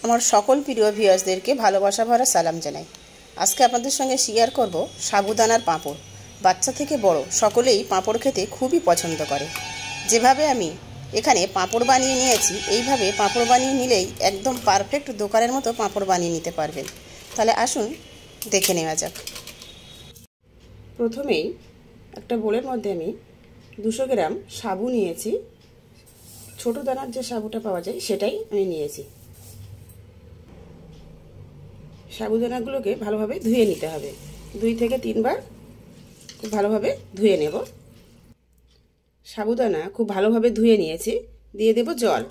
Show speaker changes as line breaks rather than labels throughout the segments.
আমার সকল প্রিয় ভিউয়ার্সদেরকে ভালোবাসা ভরা সালাম জানাই। আজকে আপনাদের সঙ্গে শেয়ার করব সাবুদানার পাঁপড়। বাচ্চা থেকে বড় সকলেই পাঁপড় খেতে খুবই পছন্দ করে। যেভাবে আমি এখানে পাঁপড় বানিয়ে নিয়েছি, এইভাবে পাঁপড় বানিয়ে নিলেই একদম পারফেক্ট দোকানের মতো পাঁপড় বানিয়ে নিতে পারবেন। তাহলে আসুন দেখে নেওয়া যাক। প্রথমেই একটা বোলের মধ্যে আমি 200 গ্রাম সাবু নিয়েছি। ছোট দানার যে সাবুটা পাওয়া যায় সেটাই আমি নিয়েছি। সাবুদানাগুলোকে ভালোভাবে ধুয়ে নিতে হবে। 2 থেকে 3 বার খুব ভালোভাবে ধুয়ে নেব। সাবুদানা খুব ভালোভাবে ধুয়ে নিয়েছি। দিয়ে দেব জল।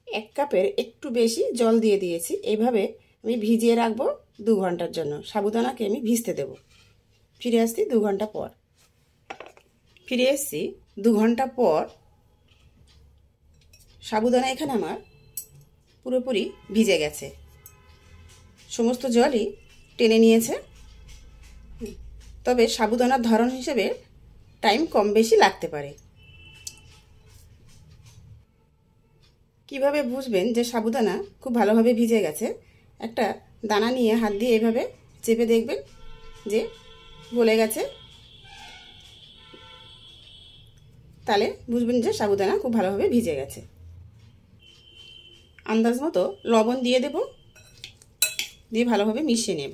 1 কাপের একটু বেশি জল দিয়ে দিয়েছি। এইভাবে আমি ভিজিয়ে রাখবো 2 ঘন্টার জন্য। সাবুদানাকে আমি ভিজতে দেব। ফিরে আসছি 2 ঘন্টা পর। ফিরে এসছি 2 ঘন্টা পর। সাবুদানা এখানে আমার পুরোপুরি ভিজে গেছে, সমস্ত জলই টেনে নিয়েছে। তবে সাবুদানার ধরন হিসেবে টাইম কম বেশি লাগতে পারে। কিভাবে বুঝবেন যে সাবুদানা খুব ভালোভাবে ভিজে গেছে? একটা দানা নিয়ে হাত দিয়ে এভাবে চেপে দেখবেন যে গলে গেছে, তাহলে বুঝবেন যে সাবুদানা খুব ভালোভাবে ভিজে গেছে। আন্দাজ মতো লবণ দিয়ে দেব, দিয়ে ভালোভাবে মিশিয়ে নেব।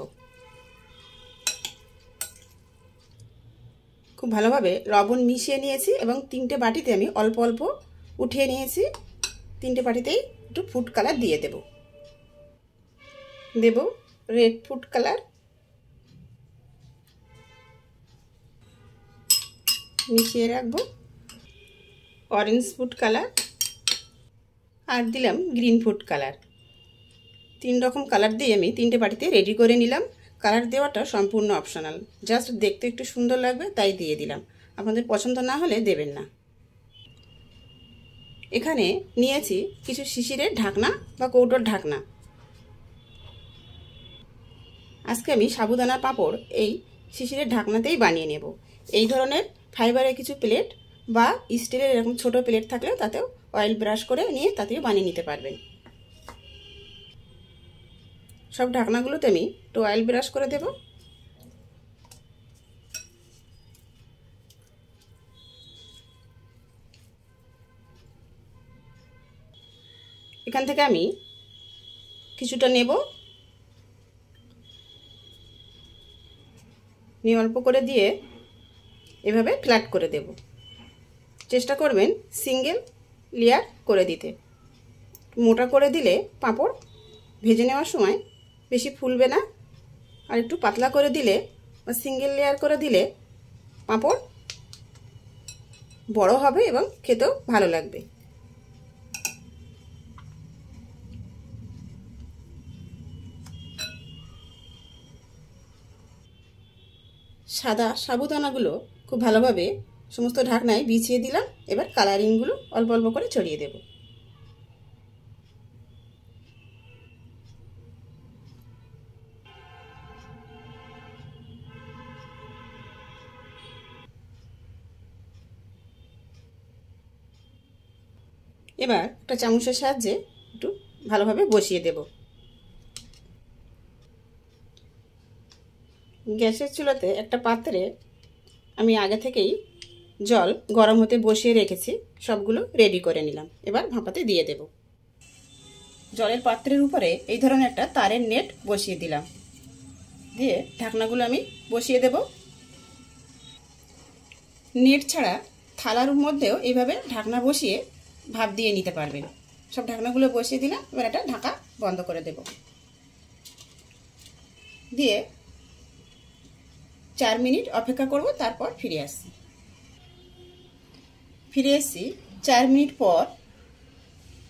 খুব ভালোভাবে লবণ মিশিয়ে নিয়েছি এবং 3টে বাটিতে আমি অল্প অল্প উঠিয়ে নিয়েছি। 3টে বাটিতেই একটু ফুড কালার দিয়ে দেব। দেব রেড ফুড কালার, মিশিয়ে রাখবো। অরেঞ্জ ফুড কালার আর দিলাম গ্রিন ফুড কালার। 3 রকম কালার দিয়ে আমি 3টে বাটিতে রেডি করে নিলাম। কালার দেওয়াটা সম্পূর্ণ অপশনাল, জাস্ট দেখতে একটু সুন্দর লাগবে তাই দিয়ে দিলাম। আপনাদের পছন্দ না হলে দেবেন না। এখানে নিয়েছি কিছু শিশিরের ঢাকনা বা কৌটোর ঢাকনা। আজকে আমি সাবুদানা পাঁপড় এই শিশিরের ঢাকনাতেই বানিয়ে নেব। এই ধরনের ফাইবারের কিছু প্লেট বা স্টিলের এরকম ছোট প্লেট থাকলেও তাতেও অয়েল ব্রাশ করে নিয়ে তাতেও বানিয়ে নিতে পারবেন। সব ঢাকনাগুলোতে আমি একটু অয়েল ব্রাশ করে দেব। এখান থেকে আমি কিছুটা নেব, নিয়ে অল্প করে দিয়ে এভাবে ফ্ল্যাট করে দেব। চেষ্টা করবেন সিঙ্গেল লেয়ার করে দিতে। মোটা করে দিলে পাঁপড় ভেজে নেওয়ার সময় বেশি ফুলবে না, আর একটু পাতলা করে দিলে বা সিঙ্গেল লেয়ার করে দিলে পাঁপড় বড় হবে এবং খেতেও ভালো লাগবে। সাদা সাবুদানাগুলো খুব ভালোভাবে সমস্ত ঢাকনায় বিছিয়ে দিলাম। এবার কালারিংগুলো অল্প অল্প করে ছড়িয়ে দেব। এবার একটা চামচের সাহায্যে একটু ভালোভাবে বসিয়ে দেব। গ্যাসের চুলাতে একটা পাত্রে আমি আগে থেকেই জল গরম হতে বসিয়ে রেখেছি। সবগুলো রেডি করে নিলাম। এবার ভাপাতে দিয়ে দেব। জলের পাত্রের উপরে এই ধরনের একটা তারের নেট বসিয়ে দিলাম। দিয়ে ঢাকনাগুলো আমি বসিয়ে দেব। নেট ছাড়া থালার মধ্যেও এইভাবে ঢাকনা বসিয়ে ভাপ দিয়ে নিতে পারবেন। সব ঢাকনাগুলো বসিয়ে দিলাম। এবার একটা ঢাকা বন্ধ করে দেব। দিয়ে 4 মিনিট অপেক্ষা করব, তারপর ফিরে আসছি। ফিরে এসছি 4 মিনিট পর।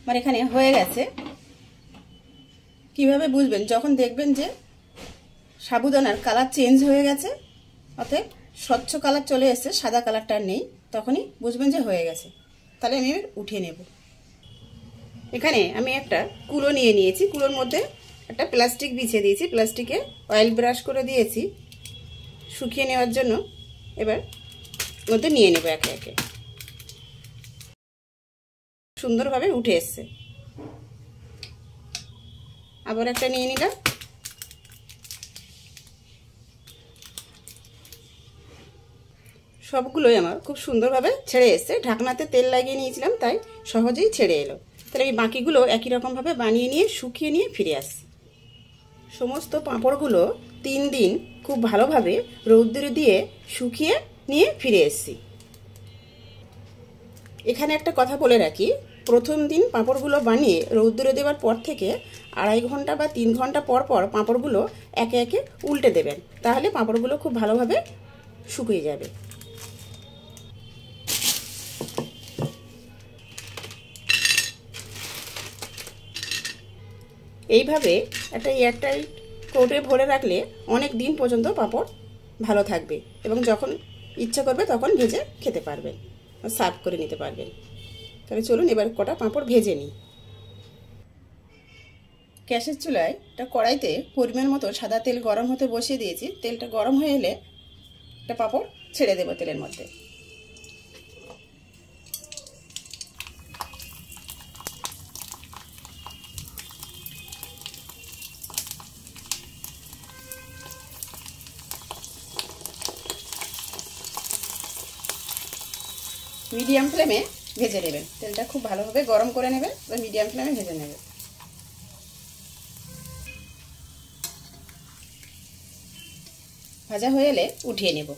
আমার এখানে হয়ে গেছে। কিভাবে বুঝবেন? যখন দেখবেন যে সাবুদানার কালার চেঞ্জ হয়ে গেছে, অর্থাৎ স্বচ্ছ কালার চলে এসেছে, সাদা কালারটা নেই, তখনই বুঝবেন যে হয়ে গেছে। তাহলে আমি উঠিয়ে নেব। এখানে আমি একটা কুলো নিয়ে নিয়েছি। কুলোর মধ্যে একটা প্লাস্টিক বিছিয়ে দিয়েছি। প্লাস্টিকে অয়েল ব্রাশ করে দিয়েছি শুকিয়ে নেওয়ার জন্য। এবার মধ্যে নিয়ে নেব একে একে। সুন্দরভাবে উঠে এসছে। আবার একটা নিয়ে নিলাম। সবগুলোই আমার খুব সুন্দরভাবে ছেড়ে এসছে। ঢাকনাতে তেল লাগিয়ে নিয়েছিলাম, তাই সহজেই ছেড়ে এলো। তাহলে এই বাকিগুলো একই রকমভাবে বানিয়ে নিয়ে শুকিয়ে নিয়ে ফিরে আসছি। সমস্ত পাঁপড়গুলো 3 দিন খুব ভালোভাবে রৌদ্রে দিয়ে শুকিয়ে নিয়ে ফিরে এসছি। এখানে একটা কথা বলে রাখি, প্রথম দিন পাঁপড়গুলো বানিয়ে রৌদ্রে দেওয়ার পর থেকে 2.5 ঘন্টা বা 3 ঘন্টা পর পর পাঁপড়গুলো একে একে উল্টে দেবেন, তাহলে পাঁপড়গুলো খুব ভালোভাবে শুকিয়ে যাবে। এইভাবে একটা এয়ারটাইট কৌটোয় ভরে রাখলে অনেক দিন পর্যন্ত পাঁপড় ভালো থাকবে এবং যখন ইচ্ছা করবে তখন ভেজে খেতে পারবেন, সার্ভ করে নিতে পারবেন। তাহলে চলুন এবার কটা পাঁপড় ভেজে নিই। গ্যাসের চুলায় একটা কড়াইতে পরিমাণ মতো সাদা তেল গরম হতে বসিয়ে দিয়েছি। তেলটা গরম হয়ে এলে একটা পাঁপড় ছেড়ে দেবো তেলের মধ্যে। মিডিয়াম ফ্লেমে ভেজে নেবেন, তেলটা খুব ভালোভাবে গরম করে নেবেন, এবার মিডিয়াম ফ্লেমে ভেজে নেবেন। ভাজা হয়ে এলে উঠিয়ে নেব।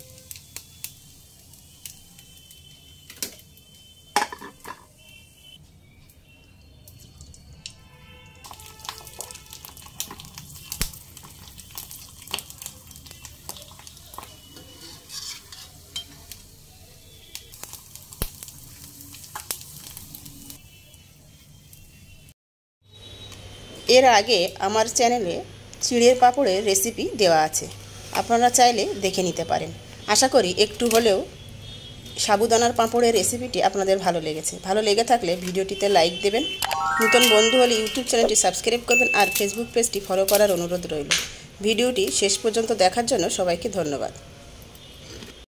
এর আগে আমার চ্যানেলে চিড়ের পাঁপড়ের রেসিপি দেওয়া আছে, আপনারা চাইলে দেখে নিতে পারেন। আশা করি একটু হলেও সাবুদানার পাঁপড়ের রেসিপিটি আপনাদের ভালো লেগেছে। ভালো লেগে থাকলে ভিডিওটিতে লাইক দেবেন, নতুন বন্ধু হলে ইউটিউব চ্যানেলটি সাবস্ক্রাইব করবেন আর ফেসবুক পেজটি ফলো করার অনুরোধ রইল। ভিডিওটি শেষ পর্যন্ত দেখার জন্য সবাইকে ধন্যবাদ।